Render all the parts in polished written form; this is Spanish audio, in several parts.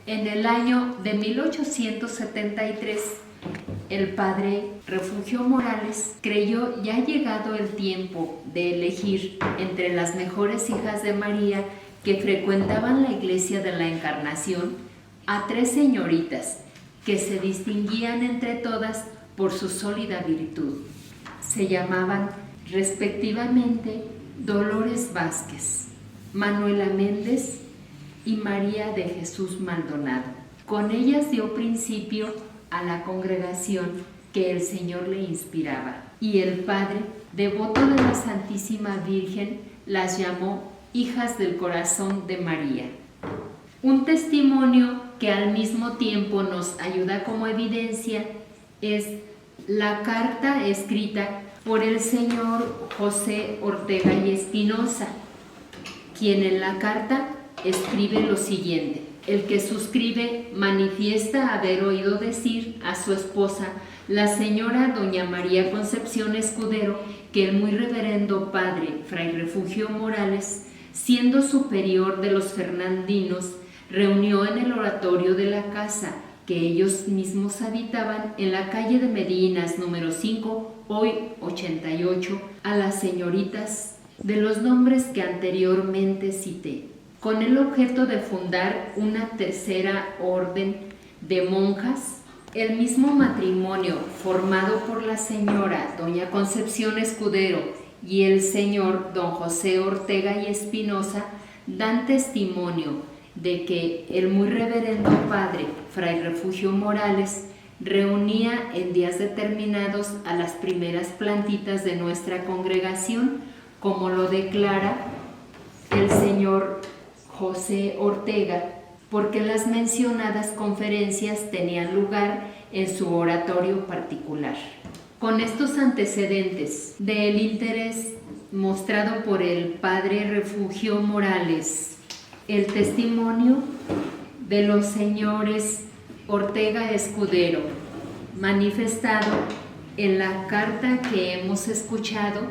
En el año de 1873, el padre Refugio Morales creyó ya llegado el tiempo de elegir entre las mejores hijas de María que frecuentaban la iglesia de la Encarnación a 3 señoritas que se distinguían entre todas por su sólida virtud. Se llamaban respectivamente Dolores Vázquez, Manuela Méndez y María de Jesús Maldonado. Con ellas dio principio a la congregación que el Señor le inspiraba, y el Padre, devoto de la Santísima Virgen, las llamó Hijas del Corazón de María. Un testimonio que al mismo tiempo nos ayuda como evidencia es la carta escrita por el señor José Ortega y Espinosa, quien en la carta escribe lo siguiente: el que suscribe manifiesta haber oído decir a su esposa, la señora doña María Concepción Escudero, que el muy reverendo padre Fray Refugio Morales, siendo superior de los fernandinos, reunió en el oratorio de la casa que ellos mismos habitaban en la calle de Medinas número 5, hoy 88, a las señoritas de los nombres que anteriormente cité, con el objeto de fundar una tercera orden de monjas. El mismo matrimonio formado por la señora doña Concepción Escudero y el señor don José Ortega y Espinosa dan testimonio de que el muy reverendo padre Fray Refugio Morales reunía en días determinados a las primeras plantitas de nuestra congregación, como lo declara el señor José Ortega, porque las mencionadas conferencias tenían lugar en su oratorio particular. Con estos antecedentes del interés mostrado por el padre Refugio Morales, el testimonio de los señores Ortega Escudero, manifestado en la carta que hemos escuchado,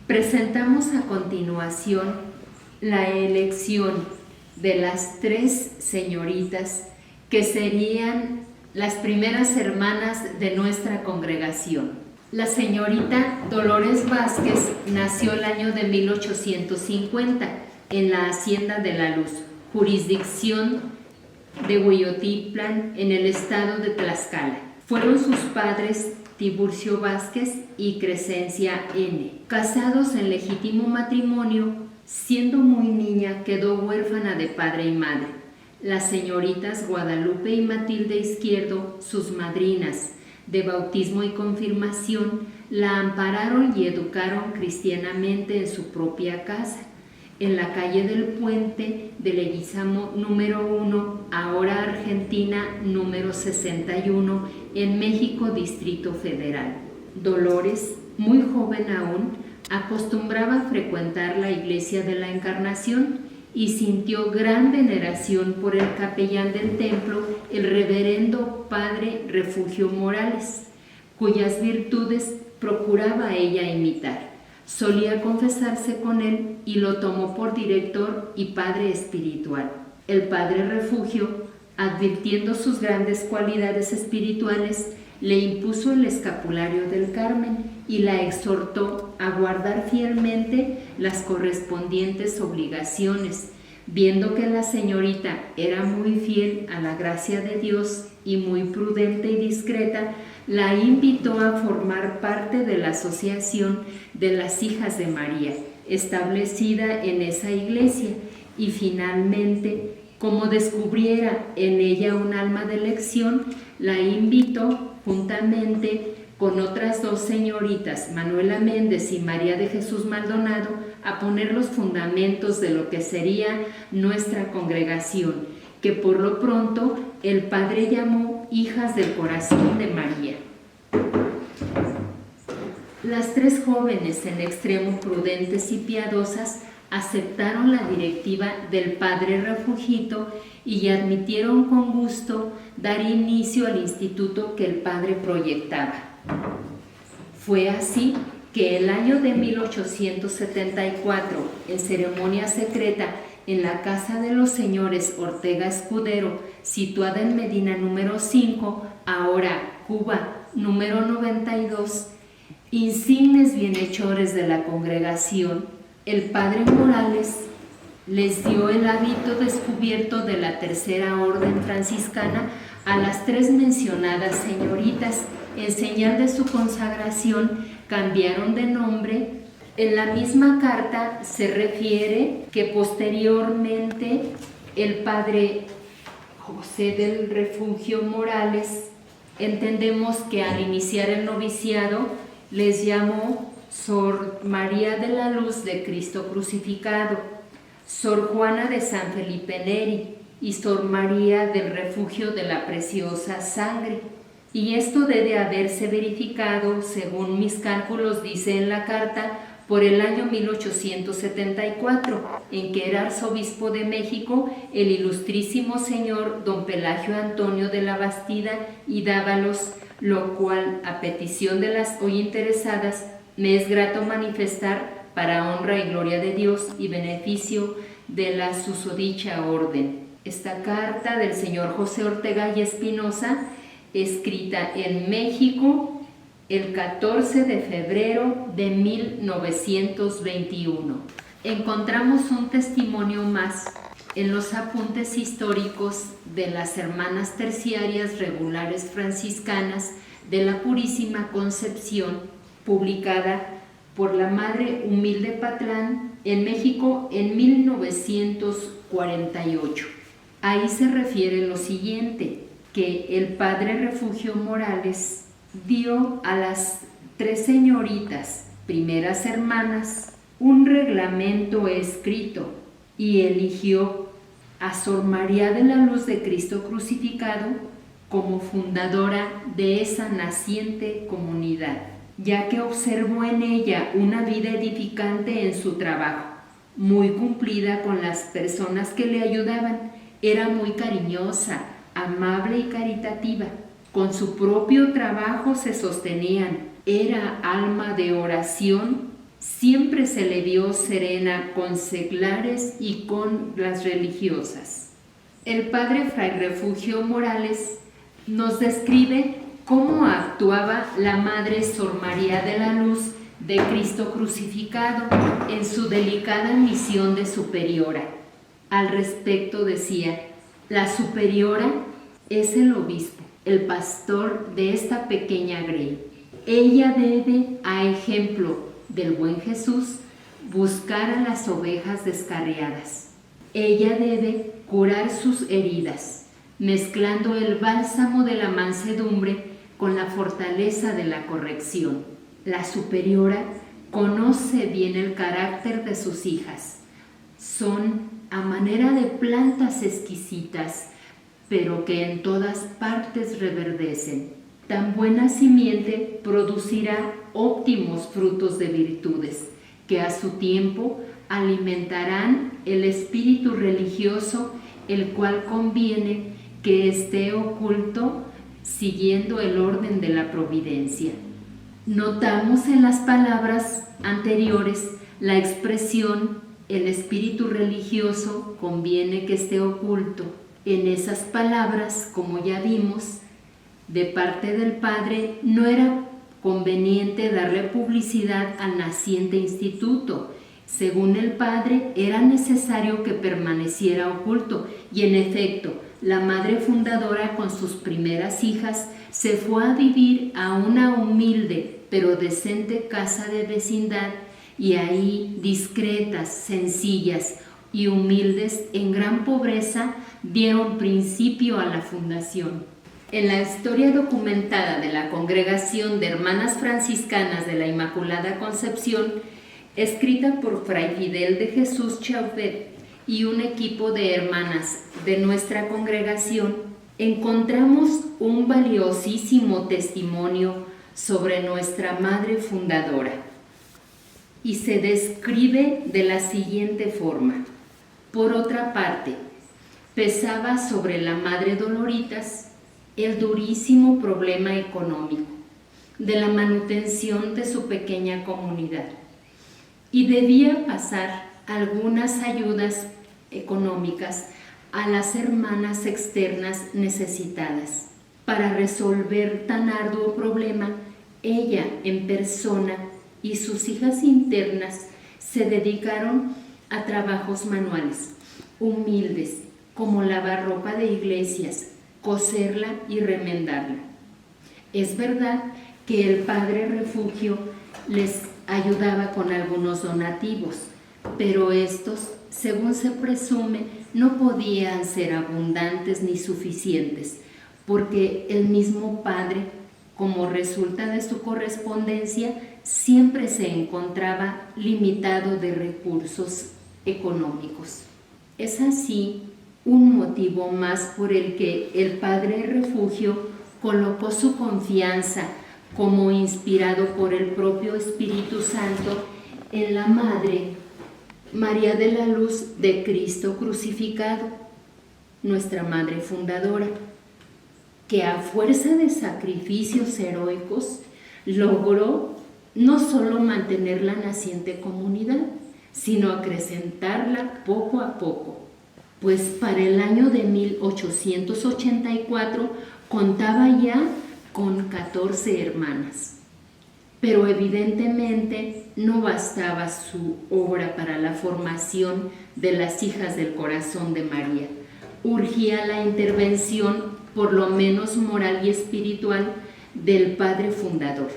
presentamos a continuación la elección de las 3 señoritas que serían las primeras hermanas de nuestra congregación. La señorita Dolores Vázquez nació el año de 1850 en la Hacienda de la Luz, jurisdicción de Hueyotlipan, en el estado de Tlaxcala. Fueron sus padres Tiburcio Vázquez y Crescencia N. Casados en legítimo matrimonio, siendo muy niña quedó huérfana de padre y madre. Las señoritas Guadalupe y Matilde Izquierdo, sus madrinas de bautismo y confirmación, la ampararon y educaron cristianamente en su propia casa, en la calle del Puente de Leguizamo número 1, ahora Argentina número 61, en México, Distrito Federal. Dolores, muy joven aún, acostumbraba a frecuentar la iglesia de la Encarnación y sintió gran veneración por el capellán del templo, el reverendo padre Refugio Morales, cuyas virtudes procuraba ella imitar. Solía confesarse con él y lo tomó por director y padre espiritual. El padre Refugio, advirtiendo sus grandes cualidades espirituales, le impuso el escapulario del Carmen y la exhortó a guardar fielmente las correspondientes obligaciones. Viendo que la señorita era muy fiel a la gracia de Dios y muy prudente y discreta, la invitó a formar parte de la asociación de las Hijas de María, establecida en esa iglesia, y finalmente, como descubriera en ella un alma de elección, la invitó juntamente con otras 2 señoritas, Manuela Méndez y María de Jesús Maldonado, a poner los fundamentos de lo que sería nuestra congregación, que por lo pronto el padre llamó Hijas del Corazón de María. Las 3 jóvenes, en extremo prudentes y piadosas, aceptaron la directiva del padre Refugito y admitieron con gusto dar inicio al instituto que el padre proyectaba. Fue así que el año de 1874, en ceremonia secreta en la casa de los señores Ortega Escudero, situada en Medina número 5, ahora Cuba número 92, insignes bienhechores de la congregación, el padre Morales les dio el hábito descubierto de la tercera orden franciscana a las 3 mencionadas señoritas. En señal de su consagración cambiaron de nombre. En la misma carta se refiere que posteriormente el padre José del Refugio Morales, entendemos que al iniciar el noviciado les llamó Sor María de la Luz de Cristo Crucificado, Sor Juana de San Felipe Neri y Sor María del Refugio de la Preciosa Sangre. Y esto debe haberse verificado, según mis cálculos dice en la carta, por el año 1874, en que era arzobispo de México el ilustrísimo señor don Pelagio Antonio de la Bastida y Dávalos, lo cual, a petición de las hoy interesadas, me es grato manifestar para honra y gloria de Dios y beneficio de la susodicha orden. Esta carta del señor José Ortega y Espinosa, escrita en México el 14 de febrero de 1921. Encontramos un testimonio más en los apuntes históricos de las Hermanas Terciarias Regulares Franciscanas de la Purísima Concepción, publicada por la Madre Humilde Patlán en México en 1948. Ahí se refiere lo siguiente, que el padre Refugio Morales dio a las 3 señoritas, primeras hermanas, un reglamento escrito y eligió a Sor María de la Luz de Cristo Crucificado como fundadora de esa naciente comunidad, ya que observó en ella una vida edificante en su trabajo, muy cumplida con las personas que le ayudaban. Era muy cariñosa, amable y caritativa. Con su propio trabajo se sostenían. Era alma de oración. Siempre se le vio serena con seglares y con las religiosas. El padre Fray Refugio Morales nos describe cómo actuaba la Madre Sor María de la Luz de Cristo Crucificado en su delicada misión de superiora. Al respecto decía: la superiora es el obispo, el pastor de esta pequeña grey. Ella debe, a ejemplo del buen Jesús, buscar a las ovejas descarriadas. Ella debe curar sus heridas, mezclando el bálsamo de la mansedumbre con la fortaleza de la corrección. La superiora conoce bien el carácter de sus hijas. Son a manera de plantas exquisitas, pero que en todas partes reverdecen. Tan buena simiente producirá óptimos frutos de virtudes, que a su tiempo alimentarán el espíritu religioso, el cual conviene que esté oculto siguiendo el orden de la providencia. Notamos en las palabras anteriores la expresión el espíritu religioso conviene que esté oculto. En esas palabras, como ya vimos, de parte del Padre no era conveniente darle publicidad al naciente instituto. Según el Padre, era necesario que permaneciera oculto, y en efecto, la madre fundadora con sus primeras hijas se fue a vivir a una humilde pero decente casa de vecindad, y ahí, discretas, sencillas y humildes, en gran pobreza, dieron principio a la fundación. En la historia documentada de la Congregación de Hermanas Franciscanas de la Inmaculada Concepción, escrita por Fray Fidel de Jesús Chauvet y un equipo de hermanas de nuestra congregación, encontramos un valiosísimo testimonio sobre nuestra madre fundadora, y se describe de la siguiente forma. Por otra parte, pesaba sobre la Madre Doloritas el durísimo problema económico de la manutención de su pequeña comunidad, y debía pasar algunas ayudas económicas a las hermanas externas necesitadas. Para resolver tan arduo problema, ella en persona y sus hijas internas se dedicaron a trabajos manuales, humildes, como lavar ropa de iglesias, coserla y remendarla. Es verdad que el Padre Refugio les ayudaba con algunos donativos, pero estos, según se presume, no podían ser abundantes ni suficientes, porque el mismo Padre, como resulta de su correspondencia, siempre se encontraba limitado de recursos económicos. Es así un motivo más por el que el Padre Refugio colocó su confianza, como inspirado por el propio Espíritu Santo, en la Madre María de la Luz de Cristo crucificado, nuestra Madre Fundadora, que a fuerza de sacrificios heroicos logró no solo mantener la naciente comunidad, sino acrecentarla poco a poco, pues para el año de 1884 contaba ya con 14 hermanas. Pero evidentemente no bastaba su obra para la formación de las hijas del corazón de María. Urgía la intervención, por lo menos moral y espiritual, del Padre Fundador,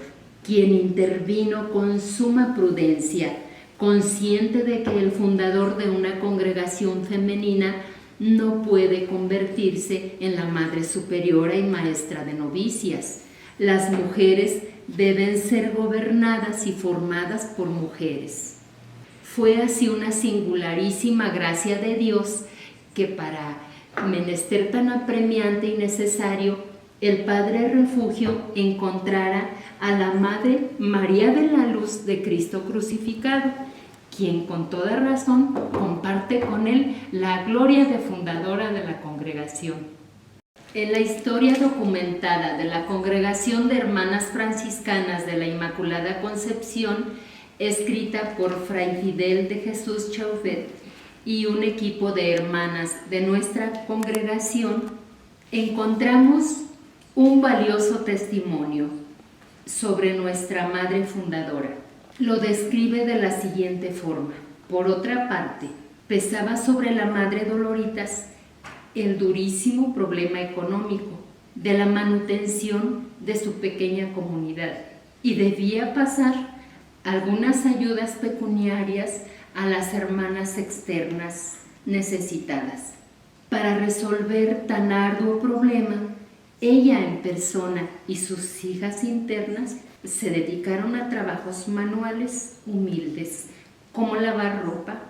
quien intervino con suma prudencia, consciente de que el fundador de una congregación femenina no puede convertirse en la Madre Superiora y Maestra de novicias. Las mujeres deben ser gobernadas y formadas por mujeres. Fue así una singularísima gracia de Dios que para menester tan apremiante y necesario, el Padre Refugio encontrara a la Madre María de la Luz de Cristo crucificado, quien con toda razón comparte con él la gloria de fundadora de la congregación. En la historia documentada de la Congregación de Hermanas Franciscanas de la Inmaculada Concepción, escrita por Fray Fidel de Jesús Chauvet y un equipo de hermanas de nuestra congregación, encontramos un valioso testimonio sobre nuestra Madre Fundadora. Lo describe de la siguiente forma. Por otra parte, pesaba sobre la Madre Doloritas el durísimo problema económico de la manutención de su pequeña comunidad y debía pasar algunas ayudas pecuniarias a las hermanas externas necesitadas. Para resolver tan arduo problema, ella en persona y sus hijas internas se dedicaron a trabajos manuales humildes, como lavar ropa.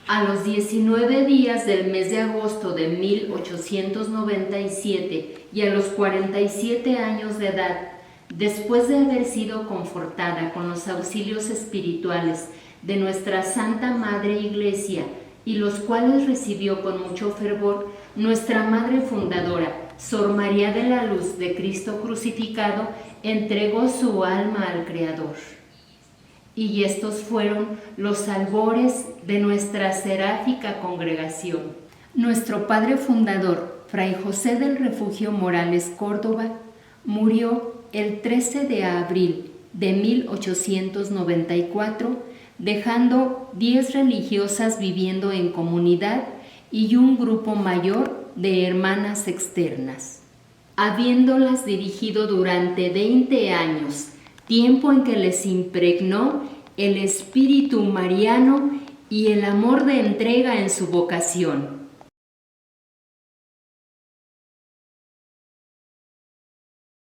A los 19 días del mes de agosto de 1897 y a los 47 años de edad, después de haber sido confortada con los auxilios espirituales de nuestra Santa Madre Iglesia, y los cuales recibió con mucho fervor, nuestra Madre Fundadora, Sor María de la Luz de Cristo crucificado, entregó su alma al Creador. Y estos fueron los albores de nuestra seráfica congregación. Nuestro Padre Fundador, Fray José del Refugio Morales Córdoba, murió el 13 de abril de 1894, dejando 10 religiosas viviendo en comunidad y un grupo mayor de hermanas externas. Habiéndolas dirigido durante 20 años, tiempo en que les impregnó el espíritu mariano y el amor de entrega en su vocación.